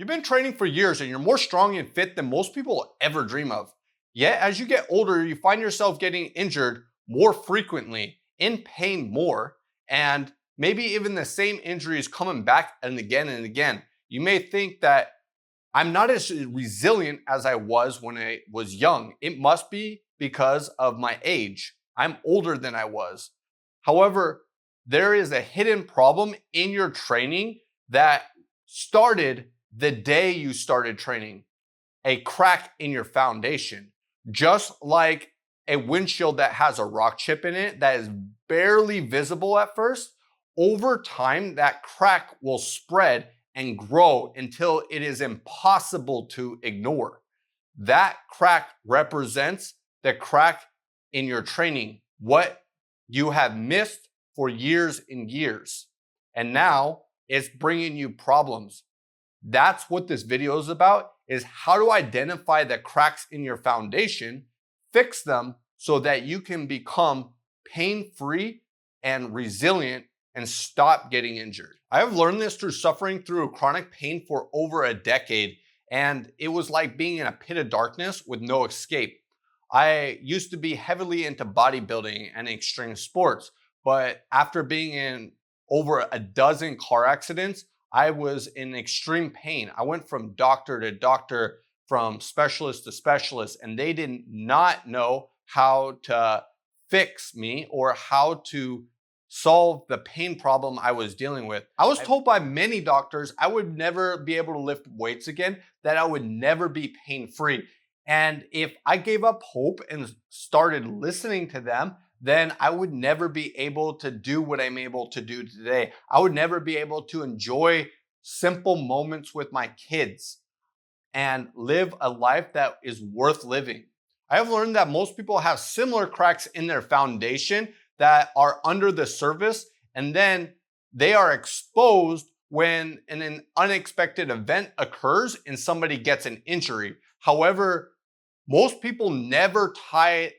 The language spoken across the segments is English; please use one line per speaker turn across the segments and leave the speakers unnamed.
You've been training for years and you're more strong and fit than most people will ever dream of. Yet, as you get older, you find yourself getting injured more frequently, in pain more, and maybe even the same injuries coming back and again and again. You may think that I'm not as resilient as I was when I was young. It must be because of my age. I'm older than I was. However, there is a hidden problem in your training that started the day you started training, a crack in your foundation. Just like a windshield that has a rock chip in it that is barely visible at first, over time that crack will spread and grow until it is impossible to ignore. That crack represents the crack in your training, what you have missed for years and years. And now it's bringing you problems. That's what this video is about, is how to identify the cracks in your foundation, fix them so that you can become pain-free and resilient and stop getting injured. I have learned this through suffering through chronic pain for over a decade, and it was like being in a pit of darkness with no escape. I used to be heavily into bodybuilding and extreme sports, but after being in over a dozen car accidents, I was in extreme pain. I went from doctor to doctor, from specialist to specialist, and they did not know how to fix me or how to solve the pain problem I was dealing with. I was told by many doctors I would never be able to lift weights again, that I would never be pain-free. And if I gave up hope and started listening to them, then I would never be able to do what I'm able to do today. I would never be able to enjoy simple moments with my kids and live a life that is worth living. I have learned that most people have similar cracks in their foundation that are under the surface, and then they are exposed when an unexpected event occurs and somebody gets an injury. However, most people never tie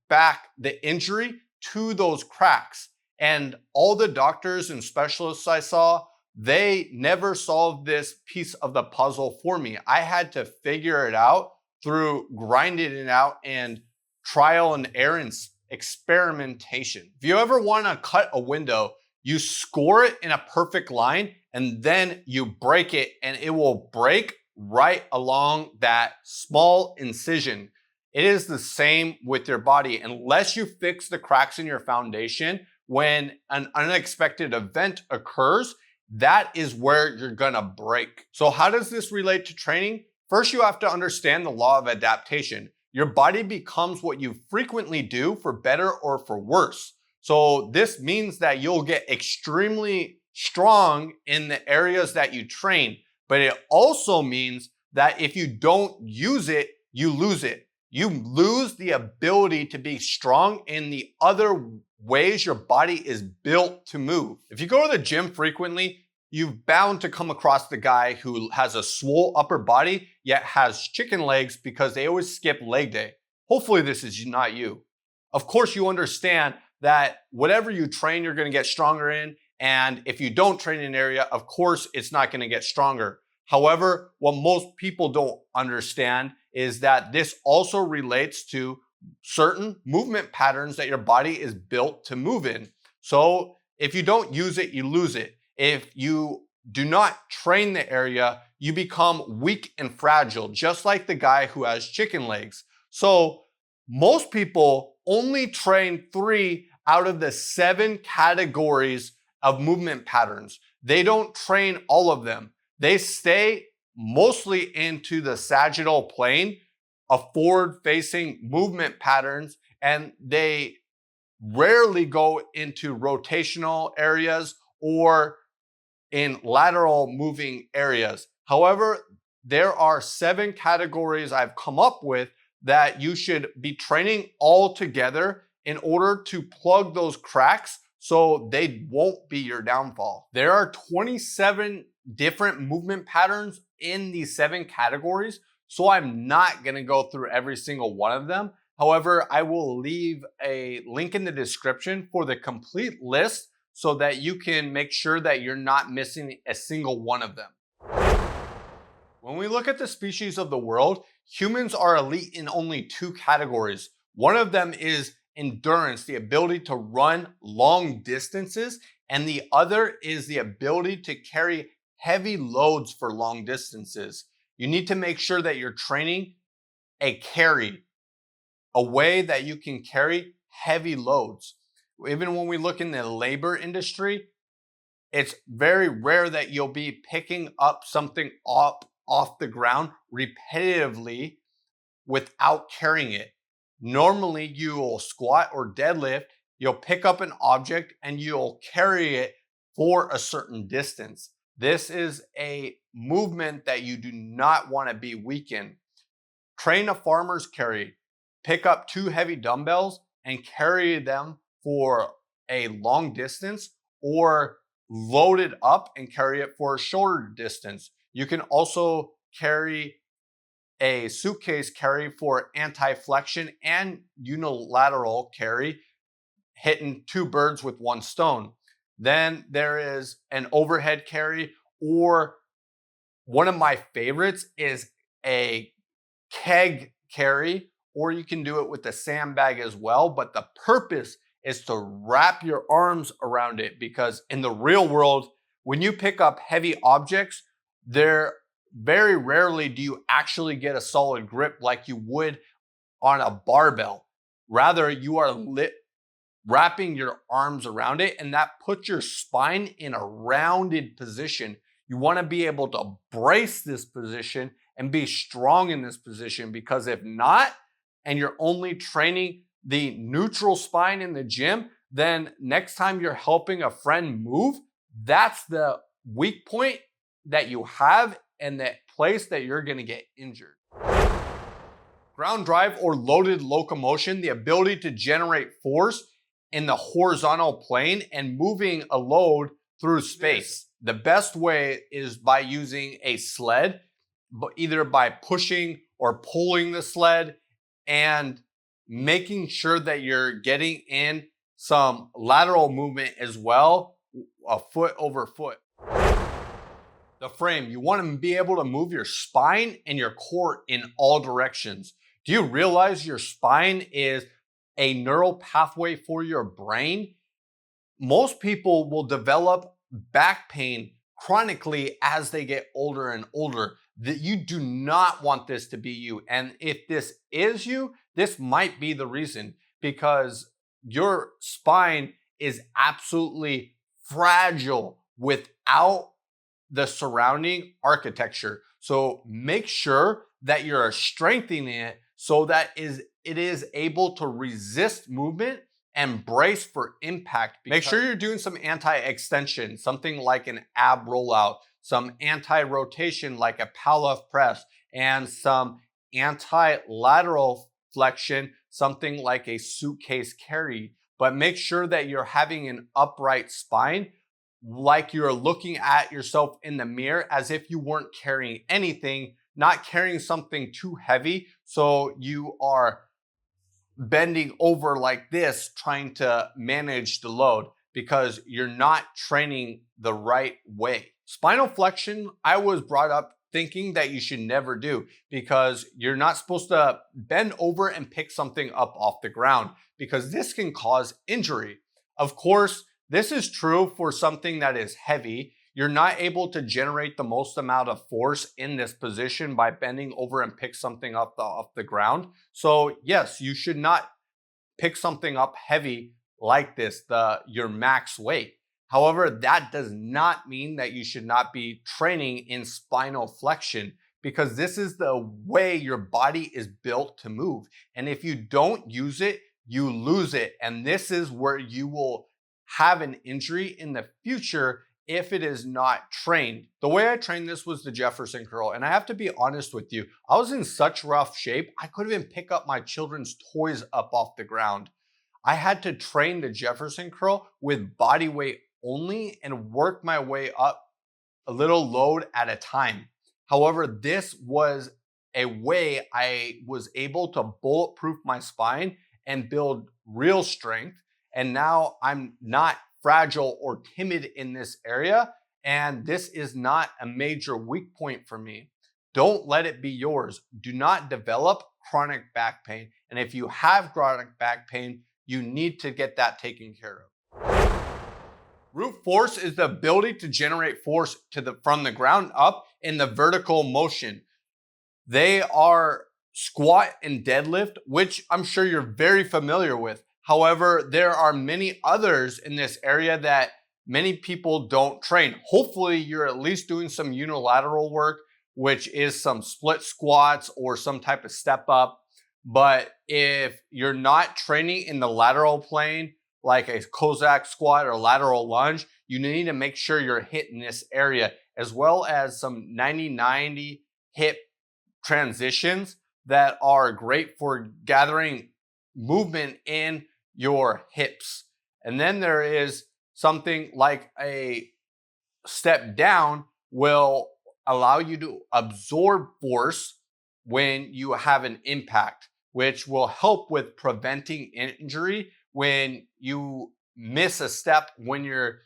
back the injury to those cracks. And all the doctors and specialists I saw, they never solved this piece of the puzzle for me. I had to figure it out through grinding it out and trial and error and experimentation. If you ever want to cut a window, you score it in a perfect line and then you break it, and it will break right along that small incision. It is the same with your body. Unless you fix the cracks in your foundation, when an unexpected event occurs, that is where you're gonna break. So how does this relate to training? First, you have to understand the law of adaptation. Your body becomes what you frequently do, for better or for worse. So this means that you'll get extremely strong in the areas that you train, but it also means that if you don't use it, you lose it. You lose the ability to be strong in the other ways your body is built to move. If you go to the gym frequently, you're bound to come across the guy who has a swole upper body yet has chicken legs because they always skip leg day. Hopefully this is not you. Of course, you understand that whatever you train, you're going to get stronger in. And if you don't train in an area, of course, it's not going to get stronger. However, what most people don't understand is that this also relates to certain movement patterns that your body is built to move in. So if you don't use it, you lose it. If you do not train the area, you become weak and fragile, just like the guy who has chicken legs. So most people only train 3 out of the 7 categories of movement patterns. They don't train all of them. They stay mostly into the sagittal plane of forward-facing movement patterns, and they rarely go into rotational areas or in lateral moving areas. However, there are 7 categories I've come up with that you should be training all together in order to plug those cracks so they won't be your downfall. There are 27 different movement patterns in these 7 categories, so I'm not gonna go through every single one of them. However, I will leave a link in the description for the complete list so that you can make sure that you're not missing a single one of them. When we look at the species of the world, humans are elite in only two categories. One of them is endurance, the ability to run long distances, and the other is the ability to carry heavy loads for long distances. You need to make sure that you're training a carry, a way that you can carry heavy loads. Even when we look in the labor industry, it's very rare that you'll be picking up something up off the ground repetitively without carrying it. Normally, you'll squat or deadlift, you'll pick up an object and you'll carry it for a certain distance. This is a movement that you do not want to be weak in. Train a farmer's carry. Pick up two heavy dumbbells and carry them for a long distance, or load it up and carry it for a shorter distance. You can also carry a suitcase carry for anti-flexion and unilateral carry, hitting two birds with one stone. Then there is an overhead carry, or one of my favorites is a keg carry, or you can do it with the sandbag as well. But the purpose is to wrap your arms around it, because in the real world, when you pick up heavy objects, they're very rarely do you actually get a solid grip like you would on a barbell. Rather, you are wrapping your arms around it, and that puts your spine in a rounded position. You want to be able to brace this position and be strong in this position, because if not, and you're only training the neutral spine in the gym, then next time you're helping a friend move, that's the weak point that you have and that place that you're going to get injured. Ground drive or loaded locomotion, the ability to generate force in the horizontal plane and moving a load through space. The best way is by using a sled, but either by pushing or pulling the sled and making sure that you're getting in some lateral movement as well, a foot over foot. The frame, you want to be able to move your spine and your core in all directions. Do you realize your spine is a neural pathway for your brain? Most people will develop back pain chronically as they get older and older. That you do not want this to be you. And if this is you, this might be the reason, because your spine is absolutely fragile without the surrounding architecture. So make sure that you're strengthening it so that it is able to resist movement and brace for impact. Make sure you're doing some anti-extension, something like an ab rollout, some anti-rotation like a Pallof press, and some anti-lateral flexion, something like a suitcase carry. But make sure that you're having an upright spine, like you're looking at yourself in the mirror as if you weren't carrying anything, not carrying something too heavy. So you are bending over like this, trying to manage the load, because you're not training the right way. Spinal flexion, I was brought up thinking that you should never do, because you're not supposed to bend over and pick something up off the ground, because this can cause injury. Of course, this is true for something that is heavy. You're not able to generate the most amount of force in this position by bending over and pick something up off the ground. So yes, you should not pick something up heavy like this, your max weight. However, that does not mean that you should not be training in spinal flexion, because this is the way your body is built to move. And if you don't use it, you lose it. And this is where you will have an injury in the future if it is not trained. The way I trained this was the Jefferson curl. And I have to be honest with you, I was in such rough shape, I couldn't even pick up my children's toys up off the ground. I had to train the Jefferson curl with body weight only and work my way up a little load at a time. However, this was a way I was able to bulletproof my spine and build real strength. And now I'm not fragile or timid in this area, and this is not a major weak point for me. don't let it be yours. Do not develop chronic back pain. And if you have chronic back pain, you need to get that taken care of. Root force is the ability to generate force from the ground up in the vertical motion. They are squat and deadlift, which I'm sure you're very familiar with. However, there are many others in this area that many people don't train. Hopefully, you're at least doing some unilateral work, which is some split squats or some type of step up. But if you're not training in the lateral plane, like a Cossack squat or lateral lunge, you need to make sure you're hitting this area, as well as some 90-90 hip transitions that are great for gathering movement in your hips. And then there is something like a step down will allow you to absorb force when you have an impact, which will help with preventing injury when you miss a step when you're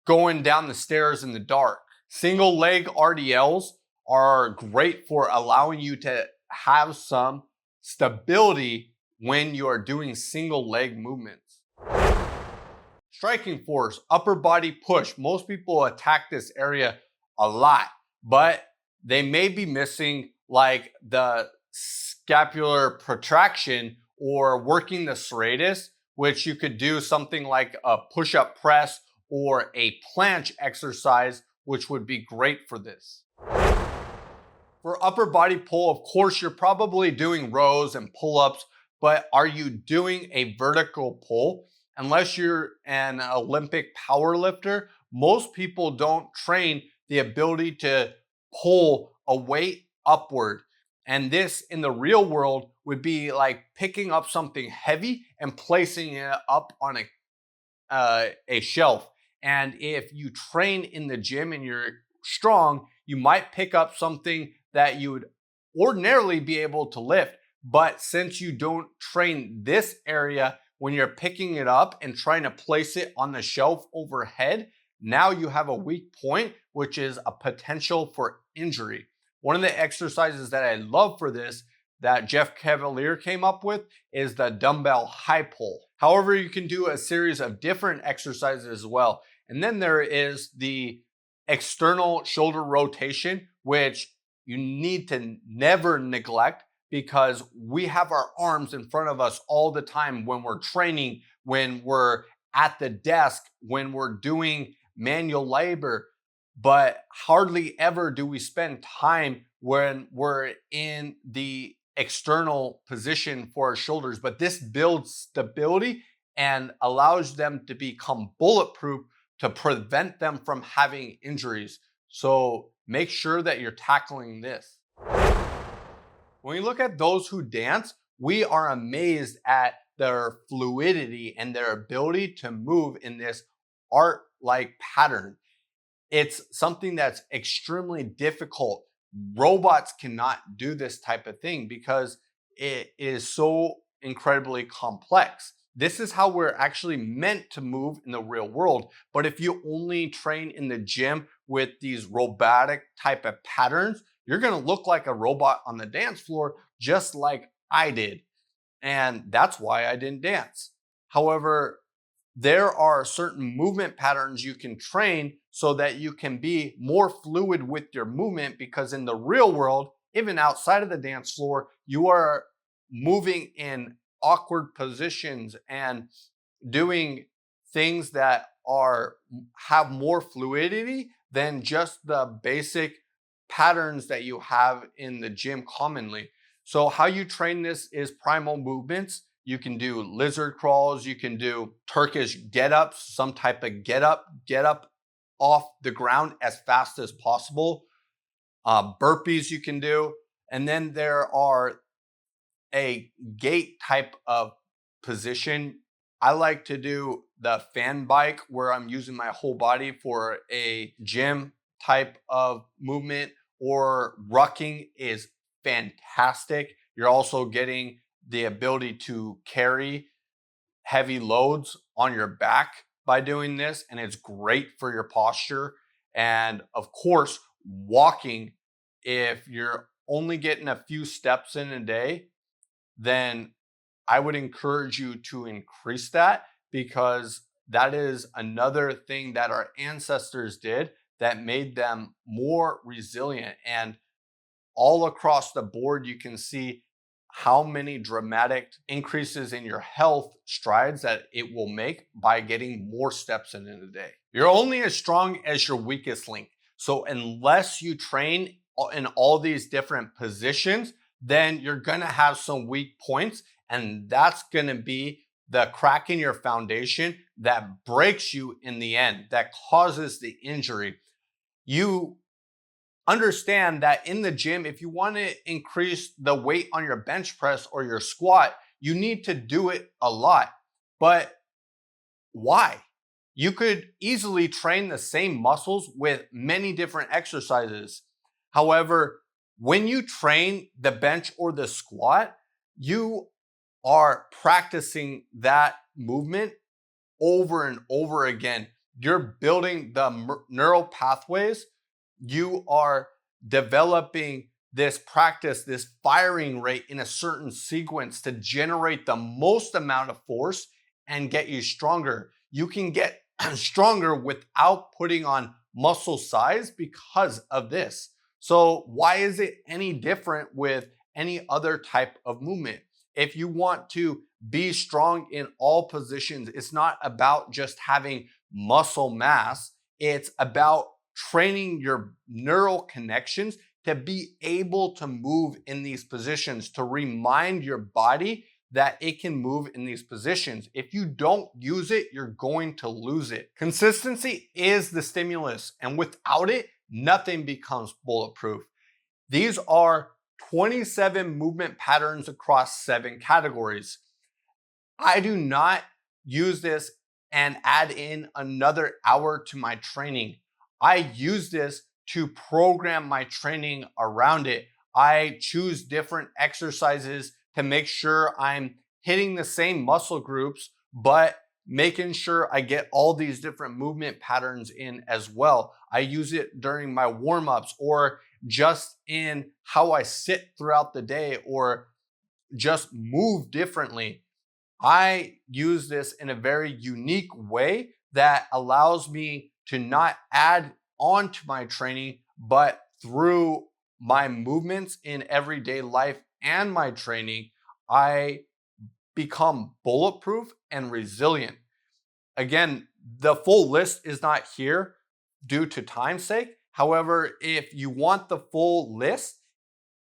going down the stairs in the dark. Single leg RDLs are great for allowing you to have some stability when you are doing single leg movements. Striking force, upper body push. Most people attack this area a lot, but they may be missing like the scapular protraction or working the serratus, which you could do something like a push-up press or a planche exercise, which would be great for this. For upper body pull, of course, you're probably doing rows and pull-ups, but are you doing a vertical pull? Unless you're an Olympic power lifter, most people don't train the ability to pull a weight upward. And this in the real world would be like picking up something heavy and placing it up on a shelf. And if you train in the gym and you're strong, you might pick up something that you would ordinarily be able to lift. But since you don't train this area when you're picking it up and trying to place it on the shelf overhead, now you have a weak point, which is a potential for injury. One of the exercises that I love for this that Jeff Cavalier came up with is the dumbbell high pull. However, you can do a series of different exercises as well. And then there is the external shoulder rotation, which you need to never neglect because we have our arms in front of us all the time when we're training, when we're at the desk, when we're doing manual labor. But hardly ever do we spend time when we're in the external position for our shoulders. But this builds stability and allows them to become bulletproof to prevent them from having injuries. So make sure that you're tackling this. When we look at those who dance, we are amazed at their fluidity and their ability to move in this art-like pattern. It's something that's extremely difficult. Robots cannot do this type of thing because it is so incredibly complex. This is how we're actually meant to move in the real world. But if you only train in the gym with these robotic type of patterns, you're going to look like a robot on the dance floor, just like I did. And that's why I didn't dance. However, there are certain movement patterns you can train so that you can be more fluid with your movement, because in the real world, even outside of the dance floor, you are moving in awkward positions and doing things that have more fluidity than just the basic patterns that you have in the gym commonly. So how you train this is primal movements. You can do lizard crawls, you can do Turkish get-ups, some type of get up off the ground as fast as possible. Burpees you can do. And then there are a gait type of position. I like to do the fan bike where I'm using my whole body for a gym type of movement, or rucking is fantastic. You're also getting the ability to carry heavy loads on your back by doing this, and it's great for your posture. And of course, walking if you're only getting a few steps in a day, then I would encourage you to increase that, because that is another thing that our ancestors did that made them more resilient. And all across the board, you can see how many dramatic increases in your health strides that it will make by getting more steps in a day. You're only as strong as your weakest link. So unless you train in all these different positions, then you're gonna have some weak points, and that's gonna be the crack in your foundation that breaks you in the end, that causes the injury. You understand that in the gym, if you want to increase the weight on your bench press or your squat, you need to do it a lot. But why? You could easily train the same muscles with many different exercises. However, when you train the bench or the squat, you are practicing that movement over and over again. You're building the neural pathways. You are developing this practice, this firing rate in a certain sequence to generate the most amount of force and get you stronger. You can get stronger without putting on muscle size because of this. So why is it any different with any other type of movement? If you want to be strong in all positions, it's not about just having muscle mass. It's about training your neural connections to be able to move in these positions, to remind your body that it can move in these positions. If you don't use it, you're going to lose it. Consistency is the stimulus, and without it, nothing becomes bulletproof. These are 27 movement patterns across 7 categories. I do not use this and add in another hour to my training. I use this to program my training around it. I choose different exercises to make sure I'm hitting the same muscle groups, but making sure I get all these different movement patterns in as well. I use it during my warm-ups, or just in how I sit throughout the day, or just move differently. I use this in a very unique way that allows me to not add on to my training, but through my movements in everyday life and my training, I become bulletproof and resilient. Again, the full list is not here due to time's sake. However, if you want the full list,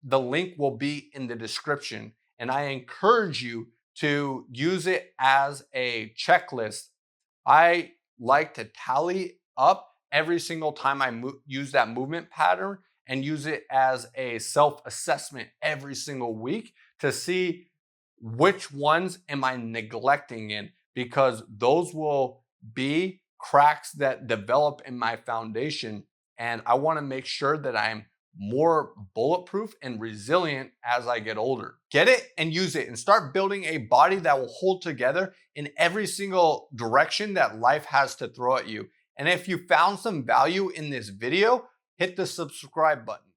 the link will be in the description. And I encourage you to use it as a checklist. I like to tally up every single time I use that movement pattern, and use it as a self-assessment every single week to see which ones am I neglecting in, because those will be cracks that develop in my foundation. And I want to make sure that I'm more bulletproof and resilient as I get older. Get it and use it, and start building a body that will hold together in every single direction that life has to throw at you. And if you found some value in this video, hit the subscribe button.